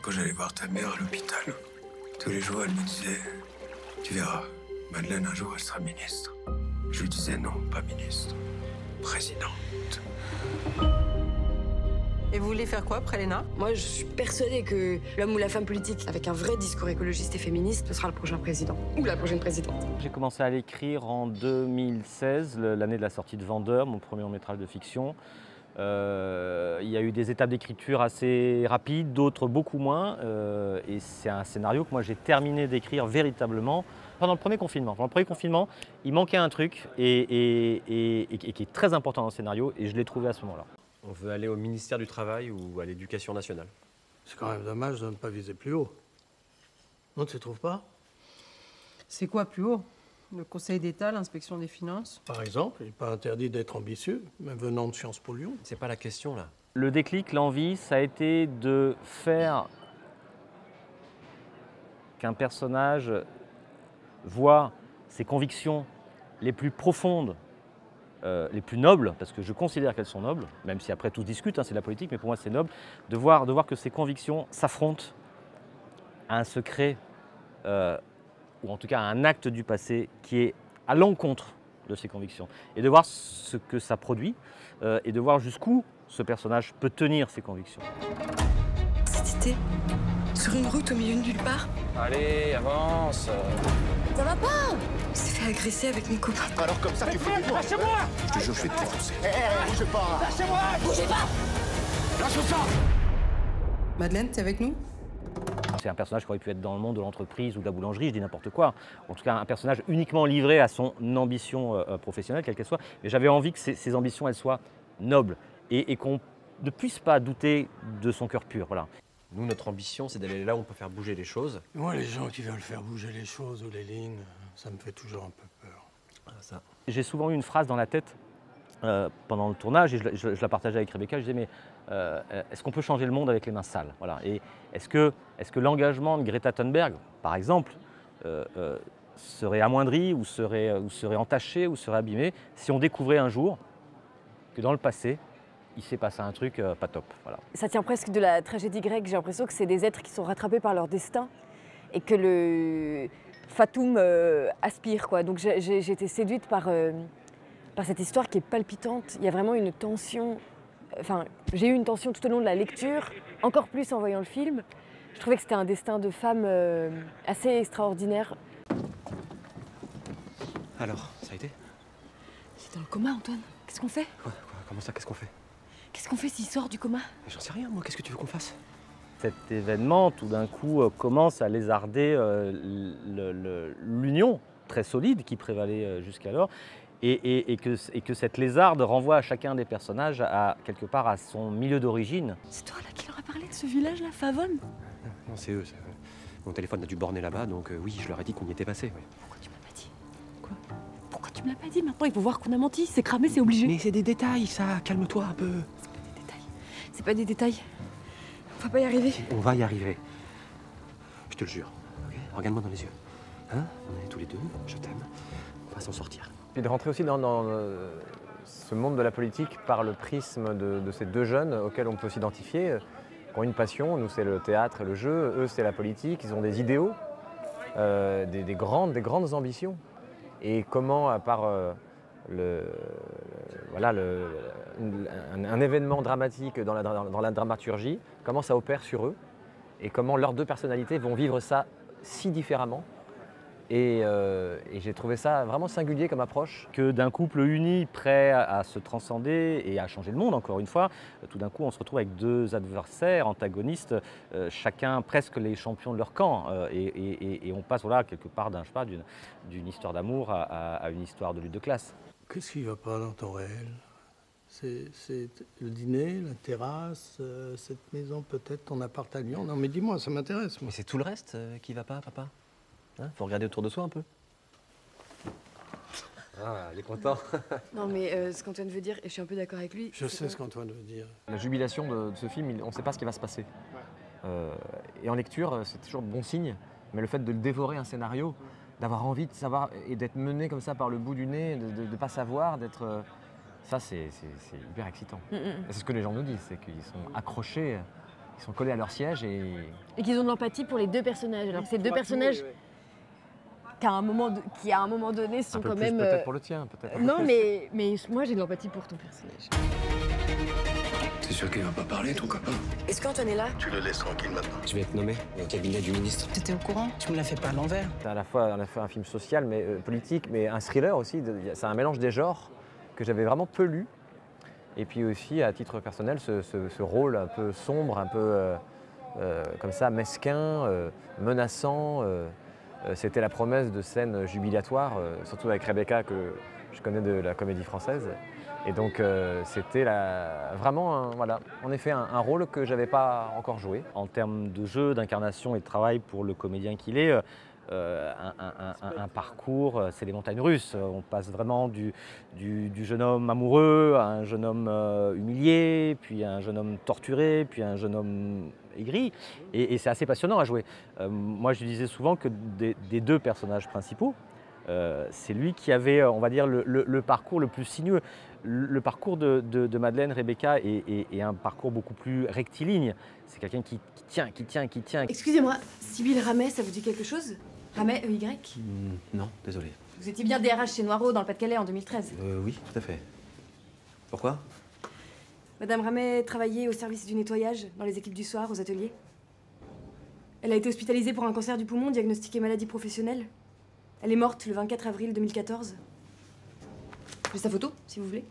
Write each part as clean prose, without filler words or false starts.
Quand j'allais voir ta mère à l'hôpital, tous les jours, elle me disait « Tu verras, Madeleine, un jour, elle sera ministre. » Je lui disais « Non, pas ministre, présidente. » Et vous voulez faire quoi après l'ENA? Moi, je suis persuadée que l'homme ou la femme politique, avec un vrai discours écologiste et féministe, ce sera le prochain président. Ou la prochaine présidente. J'ai commencé à l'écrire en 2016, l'année de la sortie de Vendeur, mon premier long-métrage de fiction. Il y a eu des étapes d'écriture assez rapides, d'autres beaucoup moins. Et c'est un scénario que moi j'ai terminé d'écrire véritablement pendant le premier confinement. Pendant le premier confinement, il manquait un truc et qui est très important dans le scénario et je l'ai trouvé à ce moment-là. On veut aller au ministère du Travail ou à l'Éducation nationale. C'est quand même dommage de ne pas viser plus haut. Non, tu ne trouves pas? C'est quoi plus haut? Le Conseil d'État, l'inspection des finances? Par exemple, il n'est pas interdit d'être ambitieux, même venant de Sciences Po Lyon. C'est pas la question, là. Le déclic, l'envie, ça a été de faire qu'un personnage voit ses convictions les plus profondes, les plus nobles, parce que je considère qu'elles sont nobles, même si après tout se discute, hein, c'est la politique, mais pour moi c'est noble, de voir que ces convictions s'affrontent à un secret, ou en tout cas à un acte du passé qui est à l'encontre de ces convictions. Et de voir ce que ça produit, et de voir jusqu'où ce personnage peut tenir ses convictions. Cet été, sur une route au milieu de nulle part, Allez, avance. ça va pas! On s'est fait agresser avec mon copain. Alors comme ça, tu fais du bois. Lâchez-moi. Je te jure, je vais te défoncer. Bougez pas. Lâchez-moi. Bougez pas! Lâche ça. Madeleine, t'es avec nous? C'est un personnage qui aurait pu être dans le monde de l'entreprise ou de la boulangerie, je dis n'importe quoi. En tout cas, un personnage uniquement livré à son ambition professionnelle, quelle qu'elle soit. Mais j'avais envie que ces ambitions, elles soient nobles et qu'on ne puisse pas douter de son cœur pur. Voilà. Nous, notre ambition, c'est d'aller là où on peut faire bouger les choses. Moi, les gens qui veulent faire bouger les choses ou les lignes, ça me fait toujours un peu peur. Ah, ça. J'ai souvent eu une phrase dans la tête pendant le tournage, et je la partageais avec Rebecca, je disais mais est-ce qu'on peut changer le monde avec les mains sales, voilà. Et est-ce que l'engagement de Greta Thunberg, par exemple, serait amoindri ou serait entaché ou serait abîmé si on découvrait un jour que dans le passé, il s'est passé un truc pas top, voilà. Ça tient presque de la tragédie grecque. J'ai l'impression que c'est des êtres qui sont rattrapés par leur destin et que le fatum aspire, quoi. Donc j'ai été séduite par cette histoire qui est palpitante. Il y a vraiment une tension. Enfin, j'ai eu une tension tout au long de la lecture, encore plus en voyant le film. Je trouvais que c'était un destin de femme assez extraordinaire. Alors, ça a été? C'est dans le coma, Antoine. Qu'est-ce qu'on fait? Quoi? Comment ça? Qu'est-ce qu'on fait? Qu'est-ce qu'on fait s'il sort du coma? Mais j'en sais rien, moi. Qu'est-ce que tu veux qu'on fasse? Cet événement, tout d'un coup, commence à lézarder l'union très solide qui prévalait jusqu'alors. Et que cette lézarde renvoie à chacun des personnages quelque part à son milieu d'origine. C'est toi là qui leur a parlé de ce village-là, Favonne? Non, c'est eux. Mon téléphone a dû borner là-bas, donc oui, je leur ai dit qu'on y était passé. Ouais. Pourquoi tu me l'as pas dit? Quoi? Pourquoi tu me l'as pas dit? Maintenant, il faut voir qu'on a menti. C'est cramé, c'est obligé. Mais c'est des détails, ça. Calme-toi un peu. C'est pas des détails. C'est pas des détails. On va pas y arriver. On va y arriver. Je te le jure. Okay, regarde-moi dans les yeux. Hein? On est tous les deux. Je t'aime. On va s'en sortir. Et de rentrer aussi dans ce monde de la politique par le prisme de ces deux jeunes auxquels on peut s'identifier, qui ont une passion. Nous, c'est le théâtre et le jeu. Eux, c'est la politique. Ils ont des idéaux, des grandes ambitions. Et comment, à part un événement dramatique dans la dramaturgie, comment ça opère sur eux et comment leurs deux personnalités vont vivre ça si différemment. Et j'ai trouvé ça vraiment singulier comme approche. Que d'un couple uni, prêt à se transcender et à changer le monde, encore une fois, tout d'un coup on se retrouve avec deux adversaires, antagonistes, chacun presque les champions de leur camp. Et on passe voilà, quelque part d'une histoire d'amour à une histoire de lutte de classe. Qu'est-ce qui ne va pas dans ton réel? C'est le dîner, la terrasse, cette maison peut-être, ton appart à Lyon? Non mais dis-moi, ça m'intéresse. Mais c'est tout le reste qui va pas, papa? Hein? Faut regarder autour de soi un peu. Ah, elle est contente. Non, mais ce qu'Antoine veut dire, et je suis un peu d'accord avec lui. Je sais ce qu'Antoine veut dire. La jubilation de ce film, on ne sait pas ce qui va se passer. Et en lecture, c'est toujours bon signe. Mais le fait de le dévorer un scénario, d'avoir envie de savoir et d'être mené comme ça par le bout du nez, de ne pas savoir, d'être... ça, c'est hyper excitant. Et c'est ce que les gens nous disent, c'est qu'ils sont accrochés ils sont collés à leur siège et qu'ils ont de l'empathie pour les deux personnages. Alors c'est deux personnages qui à un moment donné sont un peu quand plus même. peut-être pour le tien, peut-être. Non, mais moi j'ai de l'empathie pour ton personnage. T'es sûr qu'il va pas parler, ton copain? Est-ce qu'Antoine est là? Tu le laisses tranquille maintenant. Je vais être nommé au cabinet du ministre. T'étais au courant? Tu me l'as fait pas à l'envers. C'est à la fois un film social, mais politique, mais un thriller aussi. C'est un mélange des genres que j'avais vraiment peu lu. Et puis aussi, à titre personnel, ce rôle un peu sombre, un peu comme ça, mesquin, menaçant. C'était la promesse de scènes jubilatoires, surtout avec Rebecca, que je connais de la Comédie Française. Et donc c'était vraiment, voilà, en effet, un rôle que je n'avais pas encore joué. En termes de jeu, d'incarnation et de travail pour le comédien qu'il est, un parcours, c'est les montagnes russes. On passe vraiment du jeune homme amoureux à un jeune homme humilié, puis à un jeune homme torturé, puis à un jeune homme aigri. Et c'est assez passionnant à jouer. Moi, je disais souvent que des deux personnages principaux, c'est lui qui avait, on va dire, le parcours le plus sinueux. Le parcours de Madeleine, Rebecca est un parcours beaucoup plus rectiligne. C'est quelqu'un qui tient. Excusez-moi, Sybille Ramet, ça vous dit quelque chose? Ramet, EY? Non, désolé. Vous étiez bien DRH chez Noireau dans le Pas-de-Calais en 2013. Oui, tout à fait. Pourquoi? Madame Ramet travaillait au service du nettoyage dans les équipes du soir, aux ateliers. Elle a été hospitalisée pour un cancer du poumon, diagnostiqué maladie professionnelle. Elle est morte le 24 avril 2014. J'ai sa photo, si vous voulez.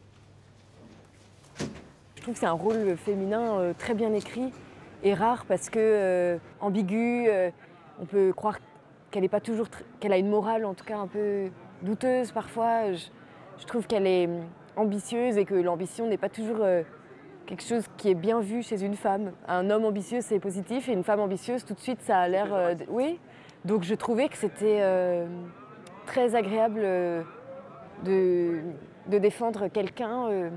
Je trouve que c'est un rôle féminin très bien écrit et rare parce que ambigu, on peut croire qu'elle est pas toujours qu'elle a une morale en tout cas un peu douteuse parfois. Je trouve qu'elle est ambitieuse et que l'ambition n'est pas toujours quelque chose qui est bien vu chez une femme. Un homme ambitieux c'est positif et une femme ambitieuse tout de suite ça a l'air oui. Donc je trouvais que c'était très agréable de défendre quelqu'un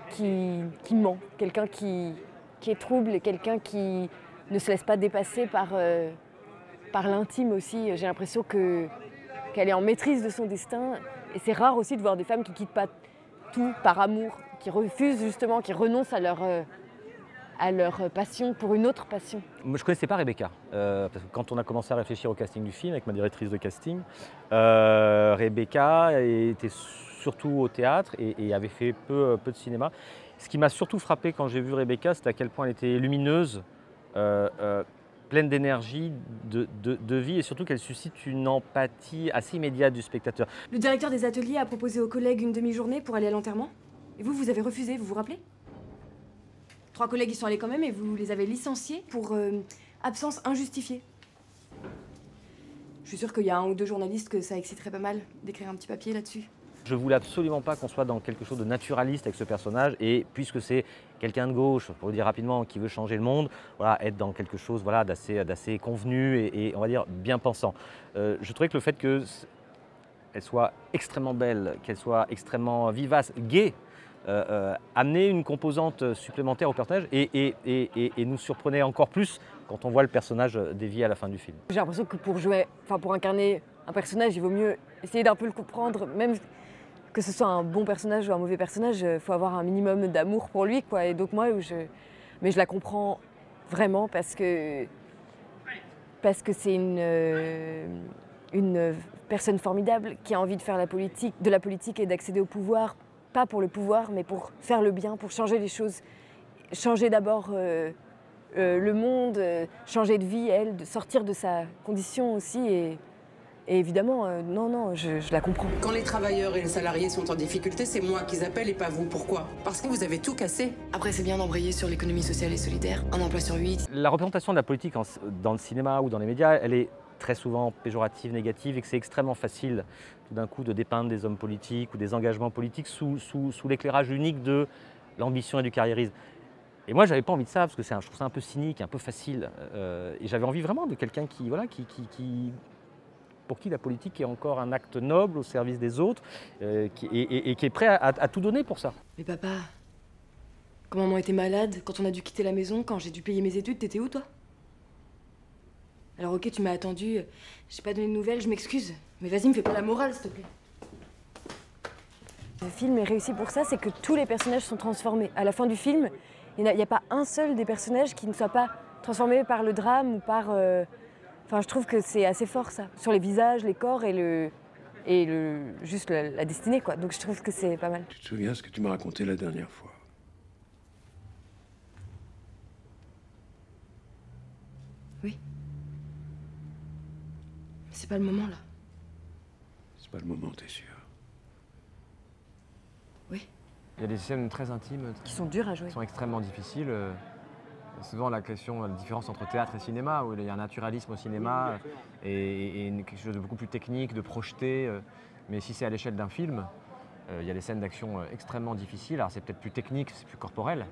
qui ment, quelqu'un qui est trouble, quelqu'un qui ne se laisse pas dépasser par l'intime aussi. J'ai l'impression qu'elle est en maîtrise de son destin. Et c'est rare aussi de voir des femmes qui quittent pas tout par amour, qui refusent justement, qui renoncent à leur passion pour une autre passion. Moi, je ne connaissais pas Rebecca, parce que quand on a commencé à réfléchir au casting du film avec ma directrice de casting, Rebecca était surtout au théâtre et avait fait peu de cinéma. Ce qui m'a surtout frappé quand j'ai vu Rebecca, c'est à quel point elle était lumineuse, pleine d'énergie, de vie et surtout qu'elle suscite une empathie assez immédiate du spectateur. Le directeur des ateliers a proposé aux collègues une demi-journée pour aller à l'enterrement. Et vous avez refusé, vous vous rappelez? 3 collègues y sont allés quand même et vous les avez licenciés pour absence injustifiée. Je suis sûre qu'il y a 1 ou 2 journalistes que ça exciterait pas mal d'écrire un petit papier là-dessus. Je voulais absolument pas qu'on soit dans quelque chose de naturaliste avec ce personnage et puisque c'est quelqu'un de gauche, pour le dire rapidement, qui veut changer le monde, voilà, être dans quelque chose voilà, d'assez convenu et on va dire bien pensant. Je trouvais que le fait qu'elle soit extrêmement belle, qu'elle soit extrêmement vivace, gaie, amener une composante supplémentaire au personnage et nous surprenait encore plus quand on voit le personnage dévié à la fin du film. J'ai l'impression que pour incarner un personnage, il vaut mieux essayer d'un peu le comprendre, même que ce soit un bon personnage ou un mauvais personnage, il faut avoir un minimum d'amour pour lui, quoi. Et donc moi, mais je la comprends vraiment parce que c'est une personne formidable qui a envie de faire de la politique et d'accéder au pouvoir. Pas pour le pouvoir, mais pour faire le bien, pour changer les choses. Changer d'abord le monde, changer de vie, elle, de sortir de sa condition aussi. Et évidemment, non, je la comprends. Quand les travailleurs et les salariés sont en difficulté, c'est moi qu'ils appellent et pas vous. Pourquoi? Parce que vous avez tout cassé. Après, c'est bien d'embrayer sur l'économie sociale et solidaire. 1 emploi sur 8. La représentation de la politique dans le cinéma ou dans les médias, elle est très souvent péjorative, négative et que c'est extrêmement facile tout d'un coup de dépeindre des hommes politiques ou des engagements politiques sous l'éclairage unique de l'ambition et du carriérisme. Et moi, j'avais pas envie de ça parce que je trouve ça un peu cynique, un peu facile. Et j'avais envie vraiment de quelqu'un pour qui la politique est encore un acte noble au service des autres et qui est prêt à tout donner pour ça. Mais papa, quand maman était malade, quand on a dû quitter la maison, quand j'ai dû payer mes études, t'étais où toi? Alors ok, tu m'as attendu, j'ai pas donné de nouvelles, je m'excuse. Mais vas-y, me fais pas la morale, s'il te plaît. Le film est réussi pour ça, c'est que tous les personnages sont transformés. À la fin du film, Il n'y a pas un seul des personnages qui ne soit pas transformé par le drame ou par... Enfin, je trouve que c'est assez fort, ça, sur les visages, les corps juste la destinée, quoi. Donc je trouve que c'est pas mal. Tu te souviens ce que tu m'as raconté la dernière fois? Oui. Mais c'est pas le moment, là. C'est pas le moment, t'es sûr? Oui. Il y a des scènes très intimes. Qui sont dures à jouer. Qui sont extrêmement difficiles. Souvent la question, la différence entre théâtre et cinéma, où il y a un naturalisme au cinéma et quelque chose de beaucoup plus technique, de projeté. Mais si c'est à l'échelle d'un film, il y a des scènes d'action extrêmement difficiles. Alors c'est peut-être plus technique, c'est plus corporel,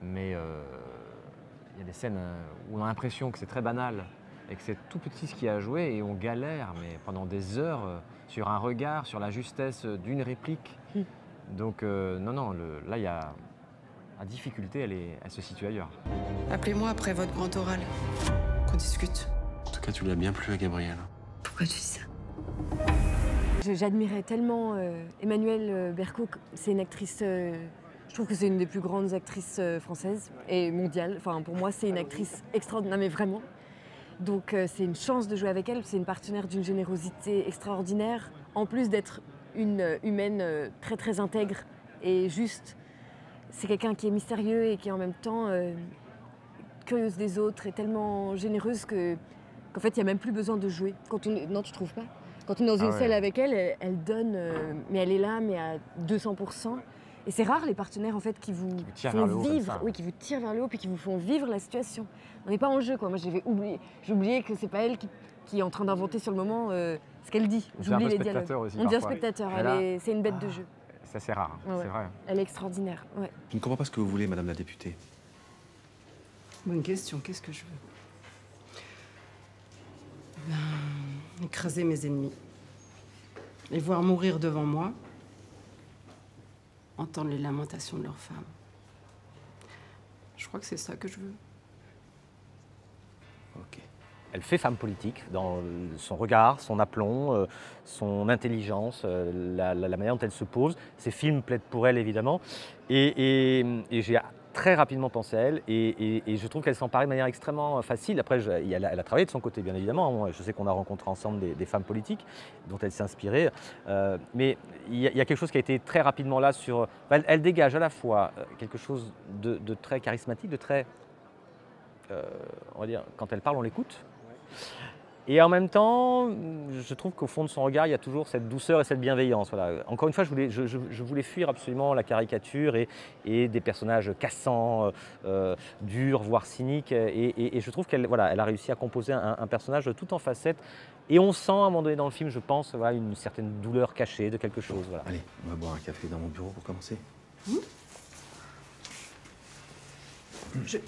mais il y a des scènes où on a l'impression que c'est très banal et que c'est tout petit ce qu'il y a à jouer et on galère mais pendant des heures sur un regard, sur la justesse d'une réplique. Donc non, là il y a... La difficulté, elle se situe ailleurs. Appelez-moi après votre grand oral, qu'on discute. En tout cas, tu l'as bien plu à Gabriel. Pourquoi tu dis ça? J'admirais tellement Emmanuelle Berco. C'est une actrice... je trouve que c'est une des plus grandes actrices françaises et mondiales. Enfin, pour moi, c'est une actrice extraordinaire, mais vraiment. Donc, c'est une chance de jouer avec elle. C'est une partenaire d'une générosité extraordinaire. En plus d'être une humaine très, très intègre et juste. C'est quelqu'un qui est mystérieux et qui est en même temps curieuse des autres et tellement généreuse qu'en fait, il n'y a même plus besoin de jouer. Non, tu trouves pas? Quand on est dans une salle avec elle, elle donne, mais elle est là, mais à 200%. Et c'est rare les partenaires en fait qui vous font vivre, qui vous tirent vers le haut puis qui vous font vivre la situation. On n'est pas en jeu, quoi. Moi, j'ai oublié que c'est pas elle qui est en train d'inventer sur le moment ce qu'elle dit. J'oublie les dialogues. On devient spectateur. C'est une bête de jeu. C'est assez rare, c'est vrai. Elle est extraordinaire, ouais. Je ne comprends pas ce que vous voulez, Madame la députée. Bonne question, qu'est-ce que je veux? Écraser mes ennemis. Les voir mourir devant moi. Entendre les lamentations de leurs femmes. Je crois que c'est ça que je veux. Ok. Elle fait femme politique dans son regard, son aplomb, son intelligence, la manière dont elle se pose. Ses films plaident pour elle, évidemment. Et j'ai très rapidement pensé à elle et je trouve qu'elle s'en paraît de manière extrêmement facile. Après, elle a travaillé de son côté, bien évidemment. Moi, je sais qu'on a rencontré ensemble des femmes politiques dont elle s'est inspirée. Mais il y a quelque chose qui a été très rapidement là sur... Elle dégage à la fois quelque chose de très charismatique, de très... on va dire, quand elle parle, on l'écoute. Et en même temps, je trouve qu'au fond de son regard, il y a toujours cette douceur et cette bienveillance. Voilà. Encore une fois, je voulais fuir absolument la caricature et des personnages cassants, durs, voire cyniques. Et je trouve qu'elle elle a réussi à composer un personnage tout en facettes. Et on sent à un moment donné dans le film, je pense, une certaine douleur cachée de quelque chose. Voilà. Allez, on va boire un café dans mon bureau pour commencer.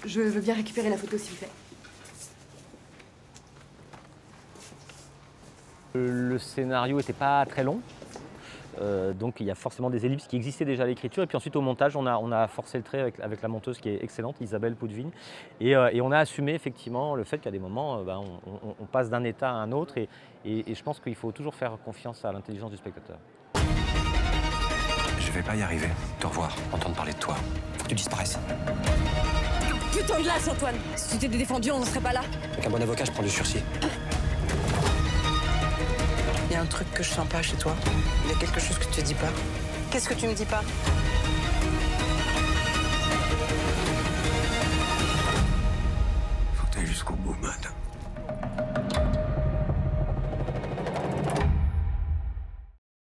Je veux bien récupérer la photo, s'il vous plaît. Le scénario n'était pas très long, donc il y a forcément des ellipses qui existaient déjà à l'écriture. Et puis ensuite au montage, on a forcé le trait avec la monteuse qui est excellente, Isabelle Poudvigne. Et on a assumé effectivement le fait qu'à des moments, on passe d'un état à un autre. Et je pense qu'il faut toujours faire confiance à l'intelligence du spectateur. Je vais pas y arriver. Te revoir, entendre parler de toi. Faut que tu disparaisses. Putain de lâche, Antoine! Si tu t'étais défendu, on ne serait pas là. Avec un bon avocat, je prends du sursis. Il y a un truc que je sens pas chez toi. Il y a quelque chose que tu te dis pas. Qu'est-ce que tu me dis pas? Faut que t'ailles jusqu'au bout, Mad.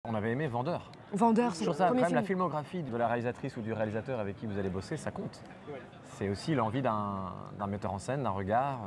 On avait aimé Vendeur. Vendeur, c'est le Quand premier même, film. la filmographie de la réalisatrice ou du réalisateur avec qui vous allez bosser, ça compte. C'est aussi l'envie d'un metteur en scène, d'un regard.